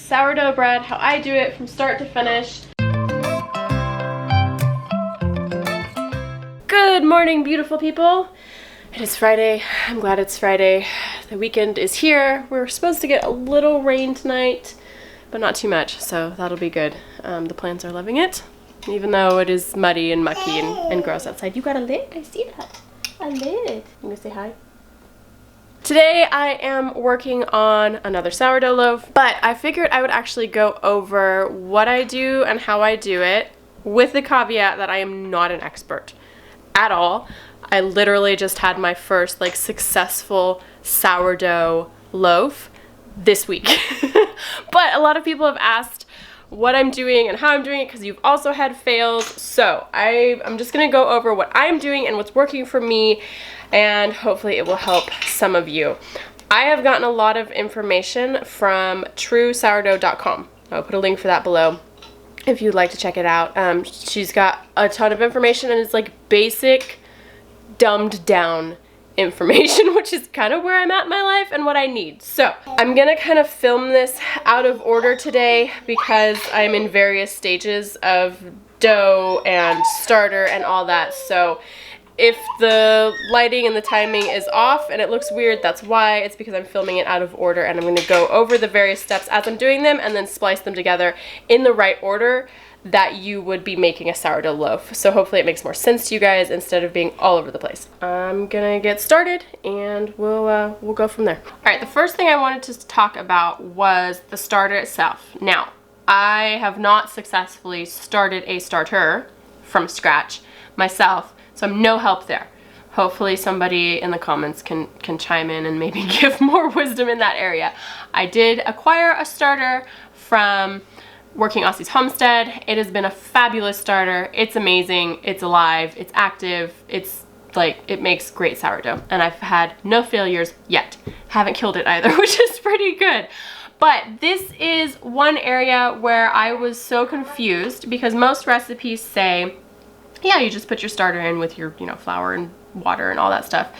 sourdough bread, how I do it from start to finish. Good morning, beautiful people. It is Friday. I'm glad it's Friday. The weekend is here. We're supposed to get a little rain tonight, but not too much, so that'll be good. The plants are loving it, even though it is muddy and mucky and gross outside. You got a lid? I see that. A lid. You gonna say hi? Today I am working on another sourdough loaf, but I figured I would actually go over what I do and how I do it, with the caveat that I am not an expert at all. I literally just had my first successful sourdough loaf this week. But a lot of people have asked what I'm doing and how I'm doing it because you've also had fails. So I'm just gonna go over what I'm doing and what's working for me, and hopefully it will help some of you. I have gotten a lot of information from truesourdough.com. I'll put a link for that below if you'd like to check it out. She's got a ton of information and it's like basic, dumbed down information, which is kind of where I'm at in my life and what I need. So I'm gonna kind of film this out of order today because I'm in various stages of dough and starter and all that. So if the lighting and the timing is off and it looks weird, that's why. It's because I'm filming it out of order, and I'm going to go over the various steps as I'm doing them and then splice them together in the right order that you would be making a sourdough loaf. So hopefully it makes more sense to you guys instead of being all over the place. I'm gonna get started and we'll go from there. All right, the first thing I wanted to talk about was the starter itself. Now, I have not successfully started a starter from scratch myself, so I'm no help there. Hopefully somebody in the comments can chime in and maybe give more wisdom in that area. I did acquire a starter from Working Aussie's Homestead. It has been a fabulous starter. It's amazing, it's alive, it's active, it's it makes great sourdough, and I've had no failures yet. Haven't killed it either, which is pretty good. But this is one area where I was so confused because most recipes say, yeah, you just put your starter in with your, flour and water and all that stuff.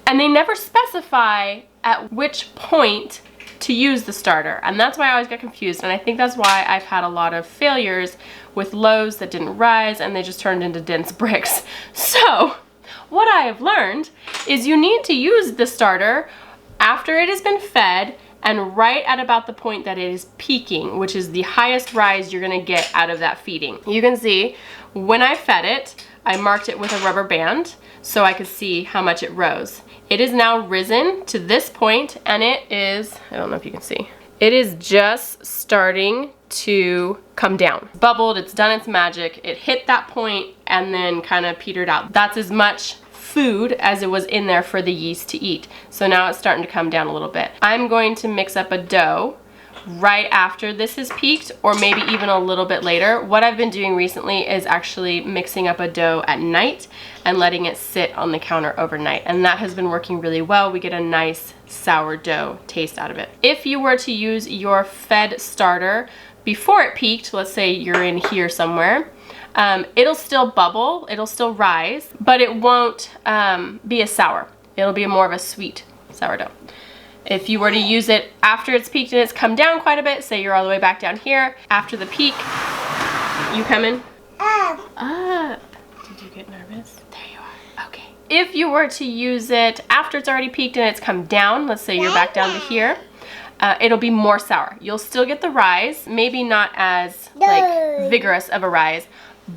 And they never specify at which point to use the starter. And that's why I always get confused. And I think that's why I've had a lot of failures with loaves that didn't rise and they just turned into dense bricks. So what I have learned is you need to use the starter after it has been fed and right at about the point that it is peaking, which is the highest rise you're gonna get out of that feeding. You can see when I fed it, I marked it with a rubber band so I could see how much it rose. It is now risen to this point, and it is, I don't know if you can see, it is just starting to come down. Bubbled, it's done its magic. It hit that point and then kind of petered out. That's as much food as it was in there for the yeast to eat. So now it's starting to come down a little bit. I'm going to mix up a dough right after this has peaked, or maybe even a little bit later. What I've been doing recently is actually mixing up a dough at night and letting it sit on the counter overnight, and that has been working really well. We get a nice sourdough taste out of it. If you were to use your fed starter before it peaked, let's say you're in here somewhere, it'll still bubble, it'll still rise, but it won't be a sour. It'll be more of a sweet sourdough. If you were to use it after it's peaked and it's come down quite a bit, say you're all the way back down here, after the peak, you come in. Up. Did you get nervous? There you are. Okay. If you were to use it after it's already peaked and it's come down, let's say you're back down to here, it'll be more sour. You'll still get the rise, maybe not as vigorous of a rise,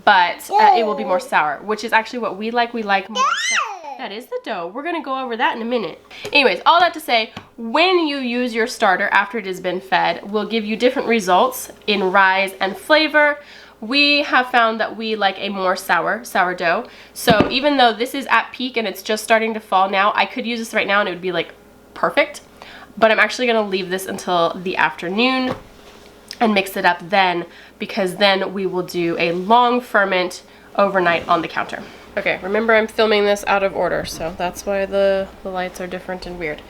but it will be more sour, which is actually what we like. We like more sour. That is the dough. We're gonna go over that in a minute. Anyways, all that to say, when you use your starter after it has been fed, will give you different results in rise and flavor. We have found that we like a more sourdough. So even though this is at peak and it's just starting to fall now, I could use this right now and it would be perfect. But I'm actually gonna leave this until the afternoon and mix it up then, because then we will do a long ferment overnight on the counter. Okay, remember I'm filming this out of order, so that's why the lights are different and weird.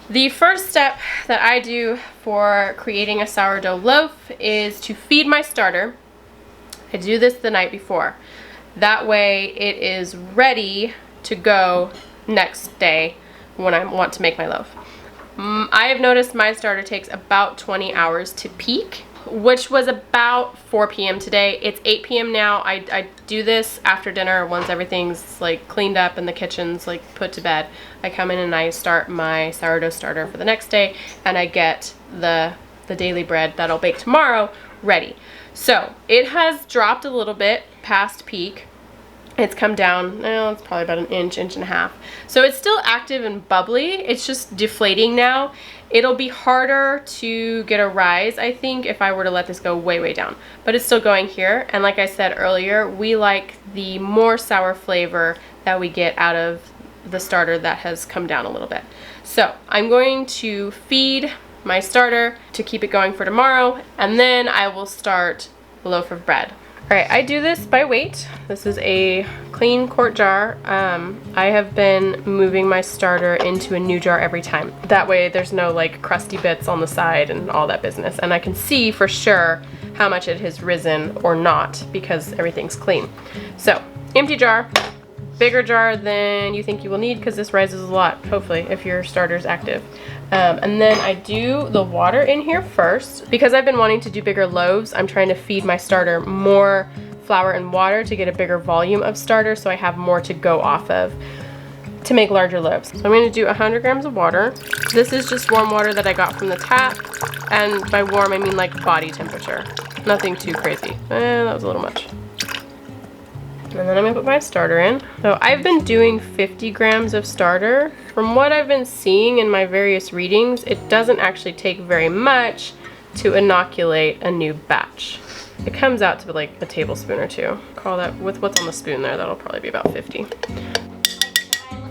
The first step that I do for creating a sourdough loaf is to feed my starter. I do this the night before. That way it is ready to go next day when I want to make my loaf. I have noticed my starter takes about 20 hours to peak, which was about 4 p.m. today. It's 8 p.m. now. I do this after dinner once everything's like cleaned up and the kitchen's like put to bed. I come in and I start my sourdough starter for the next day, and I get the daily bread that I'll bake tomorrow ready. So it has dropped a little bit past peak. It's come down, well, it's probably about an inch and a half. So it's still active and bubbly. It's just deflating now. It'll be harder to get a rise, I think, if I were to let this go way, way down. But it's still going here. And like I said earlier, we like the more sour flavor that we get out of the starter that has come down a little bit. So I'm going to feed my starter to keep it going for tomorrow, and then I will start a loaf of bread. All right, I do this by weight. This is a clean quart jar. I have been moving my starter into a new jar every time. That way there's no like crusty bits on the side and all that business. And I can see for sure how much it has risen or not because everything's clean. So, empty jar, bigger jar than you think you will need because this rises a lot, hopefully, if your starter's active. And then I do the water in here first. Because I've been wanting to do bigger loaves, I'm trying to feed my starter more flour and water to get a bigger volume of starter so I have more to go off of to make larger loaves. So I'm going to do 100 grams of water. This is just warm water that I got from the tap. And by warm, I mean like body temperature. Nothing too crazy. That was a little much. And then I'm gonna put my starter in. So I've been doing 50 grams of starter. From what I've been seeing in my various readings, it doesn't actually take very much to inoculate a new batch. It comes out to like a tablespoon or two. Call that, with what's on the spoon there, that'll probably be about 50.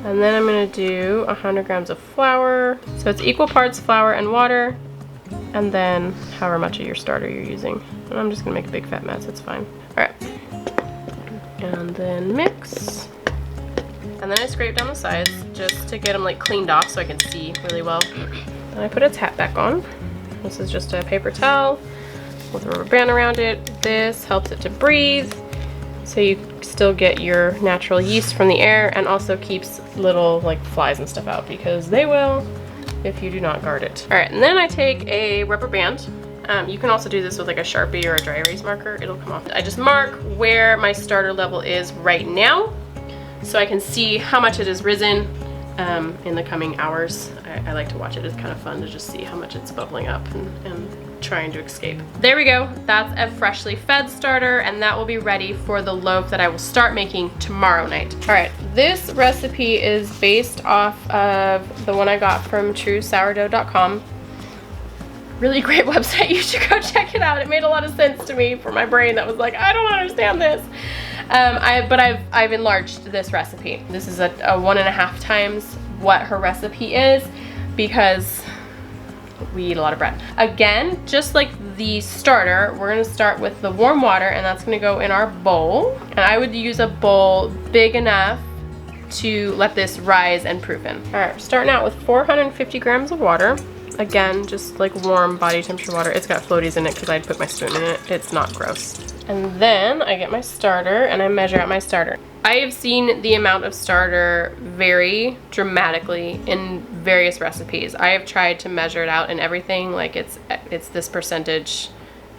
And then I'm gonna do 100 grams of flour. So it's equal parts flour and water, and then however much of your starter you're using. And I'm just gonna make a big fat mess, it's fine. All right. And then mix. And then I scrape down the sides just to get them like cleaned off so I can see really well. And I put a tap back on. This is just a paper towel with a rubber band around it. This helps it to breathe so you still get your natural yeast from the air, and also keeps little like flies and stuff out because they will if you do not guard it. All right, and then I take a rubber band. You can also do this with like a Sharpie or a dry erase marker. It'll come off. I just mark where my starter level is right now so I can see how much it has risen in the coming hours. I like to watch it. It's kind of fun to just see how much it's bubbling up and trying to escape. There we go. That's a freshly fed starter, and that will be ready for the loaf that I will start making tomorrow night. All right, this recipe is based off of the one I got from truesourdough.com. Really great website. You should go check it out. It made a lot of sense to me for my brain that was like, I don't understand this. But I've enlarged this recipe. This is a 1.5 times what her recipe is because we eat a lot of bread. Again, just like the starter, we're gonna start with the warm water, and that's gonna go in our bowl. And I would use a bowl big enough to let this rise and proof in. All right, starting out with 450 grams of water. Again, just like warm body temperature water. It's got floaties in it because I'd put my spoon in it. It's not gross. And then I get my starter and I measure out my starter. I have seen the amount of starter vary dramatically in various recipes. I have tried to measure it out in everything, like it's this percentage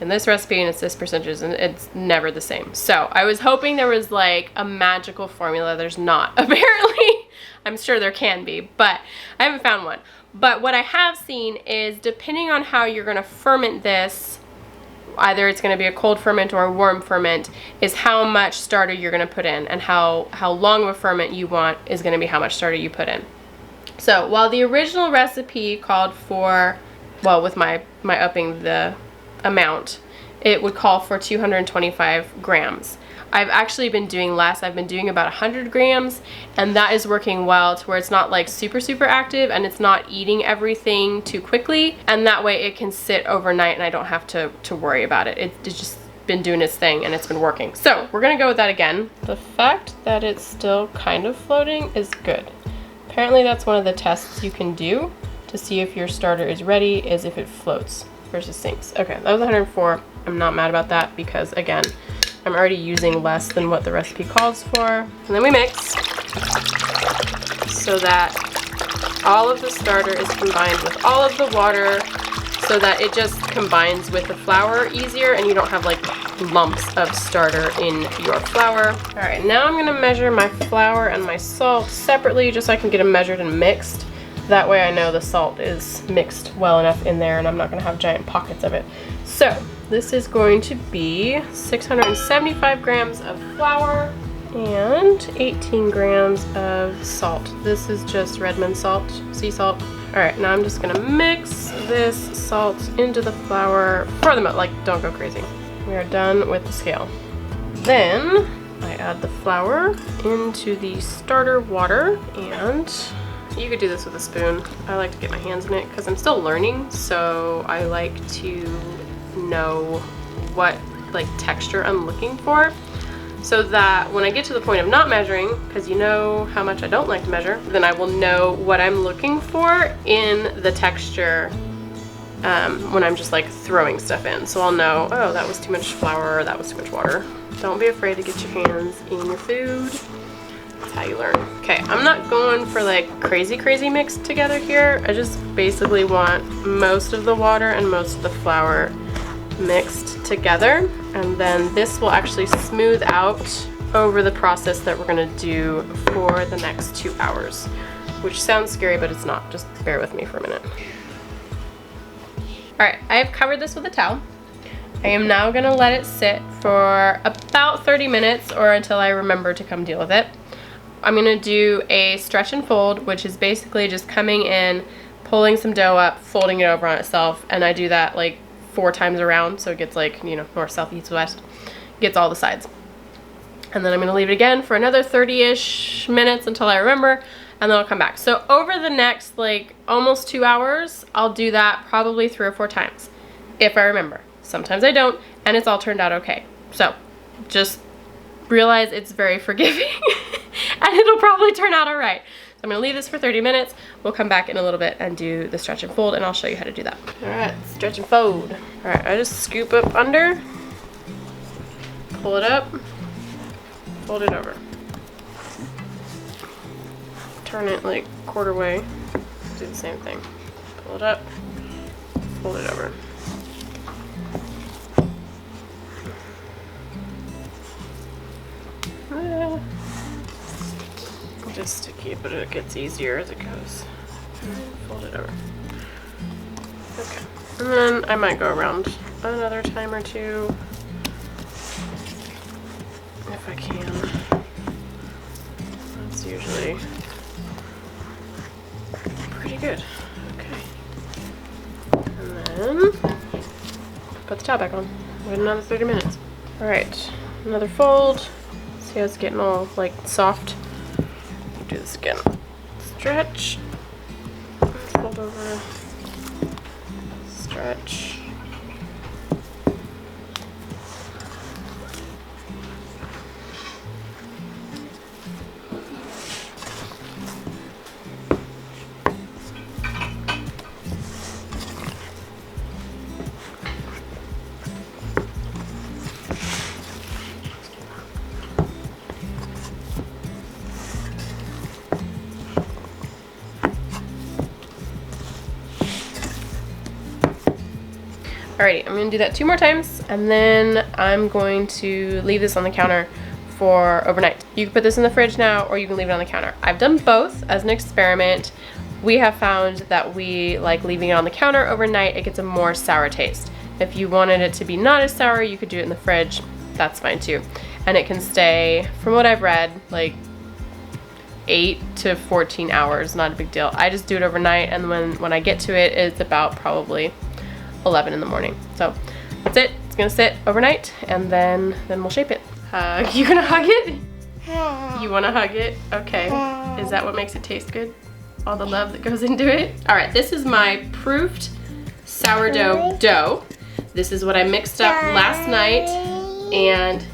in this recipe and it's this percentage, and it's never the same. So I was hoping there was like a magical formula. There's not, apparently. I'm sure there can be, but I haven't found one. But what I have seen is, depending on how you're gonna ferment this, either it's gonna be a cold ferment or a warm ferment, is how much starter you're gonna put in, and how long of a ferment you want is gonna be how much starter you put in. So while the original recipe called for, well, with my upping the amount, it would call for 225 grams. I've actually been doing less. I've been doing about 100 grams, and that is working well to where it's not like super active, and it's not eating everything too quickly, and that way it can sit overnight and I don't have to worry about it. It's just been doing its thing and it's been working. So we're gonna go with that again. The fact that it's still kind of floating is good. Apparently that's one of the tests you can do to see if your starter is ready, is if it floats versus sinks. Okay, that was 104. I'm not mad about that because, again, I'm already using less than what the recipe calls for. And then we mix so that all of the starter is combined with all of the water so that it just combines with the flour easier and you don't have like lumps of starter in your flour. All right, now I'm gonna measure my flour and my salt separately just so I can get them measured and mixed. That way I know the salt is mixed well enough in there and I'm not gonna have giant pockets of it. So this is going to be 675 grams of flour and 18 grams of salt. This is just Redmond salt, sea salt. All right, now I'm just gonna mix this salt into the flour for the most, like don't go crazy. We are done with the scale. Then I add the flour into the starter water, and you could do this with a spoon. I like to get my hands in it because I'm still learning, so I like to know what like texture I'm looking for, so that when I get to the point of not measuring, because you know how much I don't like to measure, then I will know what I'm looking for in the texture when I'm just like throwing stuff in. So I'll know, oh, that was too much flour, or that was too much water. Don't be afraid to get your hands in your food. That's how you learn. Okay, I'm not going for like crazy mixed together here. I just basically want most of the water and most of the flour mixed together, and then this will actually smooth out over the process that we're gonna do for the next 2 hours, which sounds scary, but it's not. Just bear with me for a minute. All right, I have covered this with a towel. I am now gonna let it sit for about 30 minutes or until I remember to come deal with it. I'm gonna do a stretch and fold, which is basically just coming in, pulling some dough up, folding it over on itself, and I do that like 4 times around, so it gets like, you know, north, south, east, west, gets all the sides. And then I'm gonna leave it again for another 30-ish minutes until I remember, and then I'll come back. So over the next like almost 2 hours, I'll do that probably 3 or 4 times, if I remember. Sometimes I don't, and it's all turned out okay. So just realize it's very forgiving and it'll probably turn out all right. So I'm gonna leave this for 30 minutes. We'll come back in a little bit and do the stretch and fold, and I'll show you how to do that. All right, stretch and fold. All right, I just scoop up under, pull it up, fold it over. Turn it like quarter way, do the same thing. Pull it up, fold it over. Just sticky, but it gets easier as it goes. Fold it over. Okay, and then I might go around another time or two if I can. That's usually pretty good. Okay, and then put the towel back on. Wait another 30 minutes. All right, another fold. See how it's getting all like soft. Do this again. Stretch, fold over, stretch. Alrighty, I'm gonna do that 2 more times, and then I'm going to leave this on the counter for overnight. You can put this in the fridge now, or you can leave it on the counter. I've done both as an experiment. We have found that we like leaving it on the counter overnight. It gets a more sour taste. If you wanted it to be not as sour, you could do it in the fridge. That's fine too. And it can stay, from what I've read, like 8 to 14 hours, not a big deal. I just do it overnight, and when I get to it, it's about probably 11 in the morning. So that's it. It's gonna sit overnight, and then we'll shape it. You gonna hug it? You wanna hug it? Okay. Is that what makes it taste good? All the love that goes into it? All right, this is my proofed sourdough dough. This is what I mixed up last night, and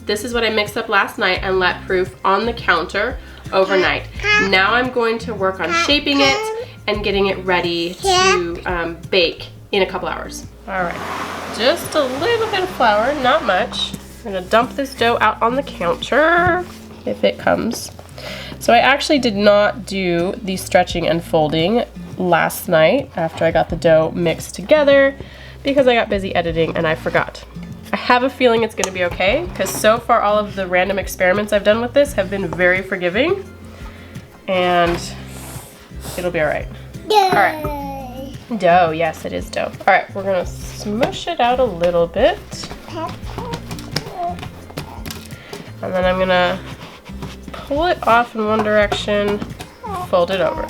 This is what I mixed up last night and let proof on the counter overnight. Now I'm going to work on shaping it and getting it ready to bake in a couple hours. All right, just a little bit of flour, not much. I'm gonna dump this dough out on the counter if it comes. So I actually did not do the stretching and folding last night after I got the dough mixed together because I got busy editing and I forgot. I have a feeling it's gonna be okay because so far all of the random experiments I've done with this have been very forgiving and it'll be all right. All right. Dough, yes, it is dough. All right, we're gonna smush it out a little bit. And then I'm gonna pull it off in one direction, fold it over.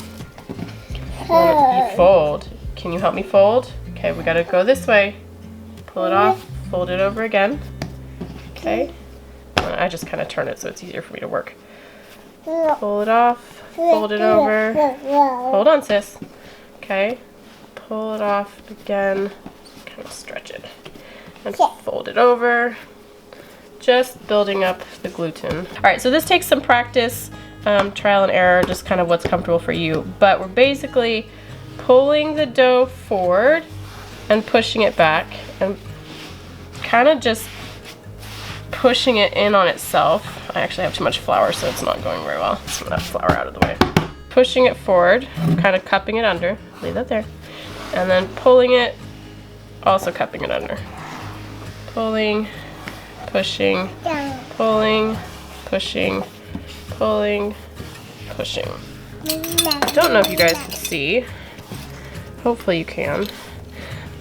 You fold. Can you help me fold? Okay, we gotta go this way. Pull it off, fold it over again. Okay. I just kind of turn it so it's easier for me to work. Pull it off, fold it over. Hold on, sis. Okay. Pull it off again. Kind of stretch it. And fold it over. Just building up the gluten. All right, so this takes some practice, trial and error, just kind of what's comfortable for you. But we're basically pulling the dough forward and pushing it back and kind of just pushing it in on itself. I actually have too much flour, so it's not going very well. So I'm gonna have flour out of the way. Pushing it forward, kind of cupping it under, leave that there. And then pulling it, also cupping it under. Pulling, pushing, pulling, pushing, pulling, pushing. I don't know if you guys can see, hopefully you can,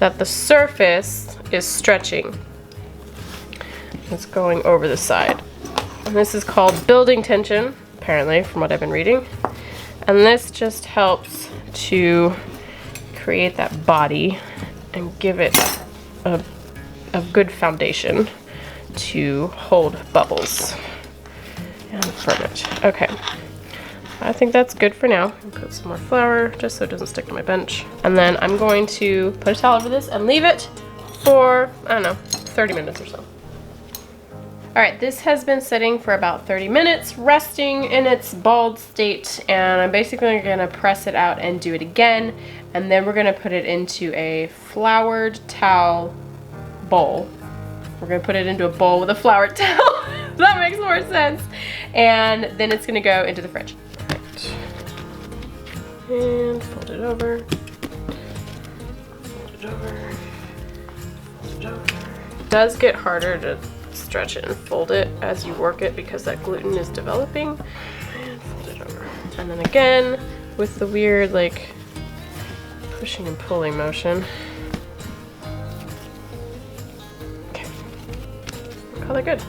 that the surface is stretching. It's going over the side. And this is called building tension, apparently, from what I've been reading. And this just helps to create that body and give it a good foundation to hold bubbles and ferment. Okay, I think that's good for now. I'll put some more flour just so it doesn't stick to my bench. And then I'm going to put a towel over this and leave it for, I don't know, 30 minutes or so. All right, this has been sitting for about 30 minutes, resting in its balled state, and I'm basically gonna press it out and do it again, and then we're gonna put it into a floured towel bowl. We're gonna put it into a bowl with a floured towel. That makes more sense. And then it's gonna go into the fridge. Right. And fold it over. Fold it over. Fold it over. It does get harder to stretch it and fold it as you work it because that gluten is developing. And fold it over. And then again with the weird like pushing and pulling motion. Okay. Color good.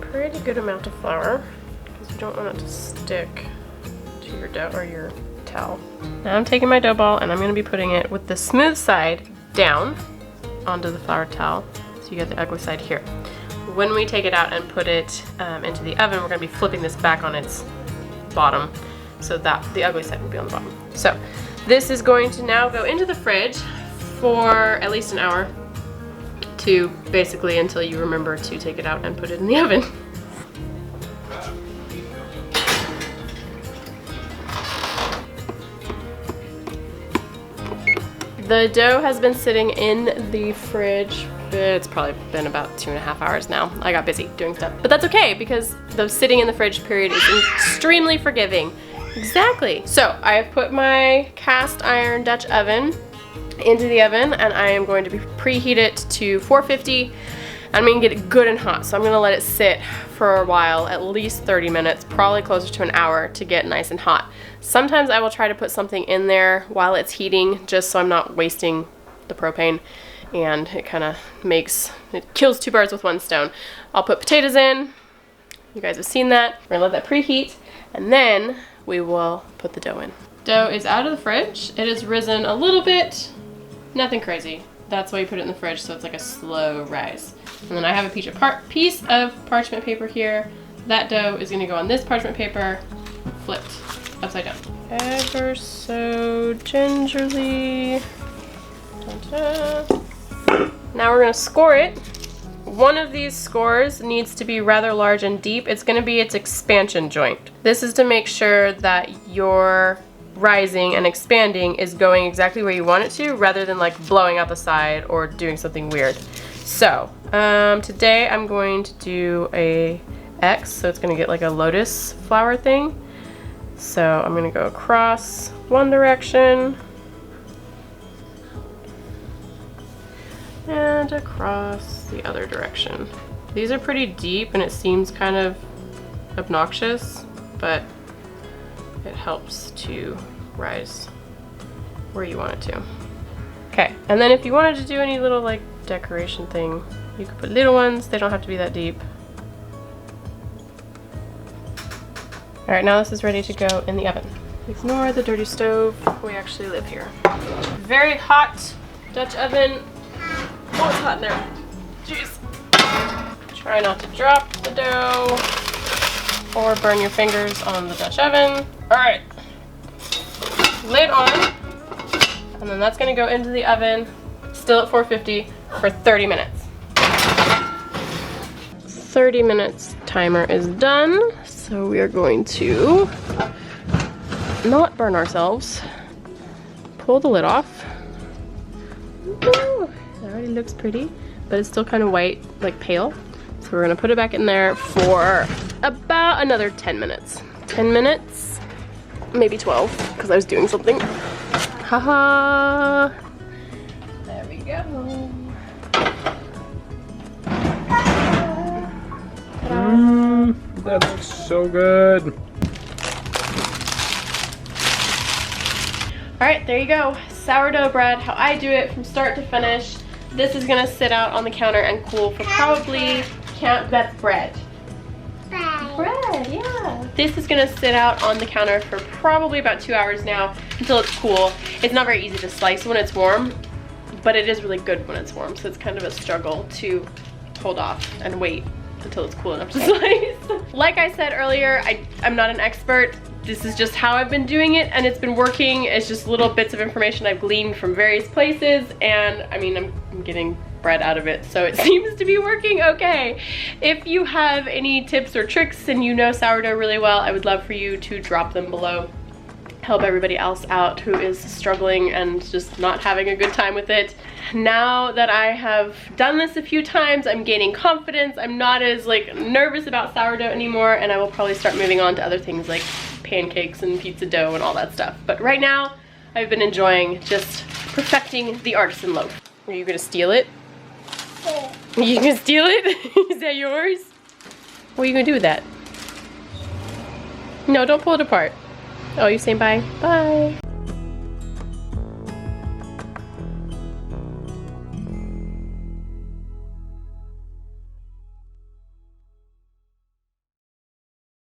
Pretty good amount of flour because you don't want it to stick to your dough or your towel. Now I'm taking my dough ball and I'm going to be putting it with the smooth side down onto the flour towel so you get the ugly side here. When we take it out and put it into the oven, we're going to be flipping this back on its bottom so that the ugly side will be on the bottom. So this is going to now go into the fridge for at least an hour to basically until you remember to take it out and put it in the oven. The dough has been sitting in the fridge. It's probably been about 2.5 hours now. I got busy doing stuff, but that's okay because the sitting in the fridge period is extremely forgiving. Exactly. So I have put my cast iron Dutch oven into the oven and I am going to preheat it to 450. I'm gonna get it good and hot, so I'm gonna let it sit for a while, at least 30 minutes, probably closer to an hour to get nice and hot. Sometimes I will try to put something in there while it's heating, just so I'm not wasting the propane, and it kind of kills two birds with one stone. I'll put potatoes in. You guys have seen that. We're gonna let that preheat, and then we will put the dough in. Dough is out of the fridge. It has risen a little bit, nothing crazy. That's why you put it in the fridge, so it's like a slow rise. And then I have a piece of parchment paper here. That dough is gonna go on this parchment paper, flipped upside down. Ever so gingerly. Ta-da. Now we're gonna score it. One of these scores needs to be rather large and deep. It's gonna be its expansion joint. This is to make sure that your rising and expanding is going exactly where you want it to, rather than like blowing out the side or doing something weird. So today I'm going to do a X, so it's gonna get like a lotus flower thing. So I'm gonna go across one direction and across the other direction. These are pretty deep and it seems kind of obnoxious, but it helps to rise where you want it to. Okay, and then if you wanted to do any little like decoration thing, you could put little ones, they don't have to be that deep. All right, now this is ready to go in the oven. Ignore the dirty stove, we actually live here. Very hot Dutch oven. Oh, it's hot in there. Jeez. Try not to drop the dough or burn your fingers on the Dutch oven. All right, lid on, and then that's gonna go into the oven, still at 450 for 30 minutes. 30 minutes timer is done, so we are going to not burn ourselves. Pull the lid off. Ooh, that already looks pretty, but it's still kind of white, like pale. So we're gonna put it back in there for about another 10 minutes. 10 minutes, maybe 12, because I was doing something. Haha. There we go. That looks so good. All right, there you go. Sourdough bread, how I do it from start to finish. This is gonna sit out on the counter and cool for probably, that's bread. Bread, yeah. This is gonna sit out on the counter for probably about 2 hours now until it's cool. It's not very easy to slice when it's warm, but it is really good when it's warm, so it's kind of a struggle to hold off and wait until it's cool enough to slice. Like I said earlier, I'm not an expert. This is just how I've been doing it and it's been working. It's just little bits of information I've gleaned from various places, and I mean, I'm getting bread out of it, so it seems to be working okay. If you have any tips or tricks and you know sourdough really well, I would love for you to drop them below. Help everybody else out who is struggling and just not having a good time with it. Now that I have done this a few times, I'm gaining confidence. I'm not as like nervous about sourdough anymore, and I will probably start moving on to other things like pancakes and pizza dough and all that stuff. But right now, I've been enjoying just perfecting the artisan loaf. Are you gonna steal it? Yeah. You gonna steal it? Is that yours? What are you gonna do with that? No, don't pull it apart. Oh, you're saying bye? Bye.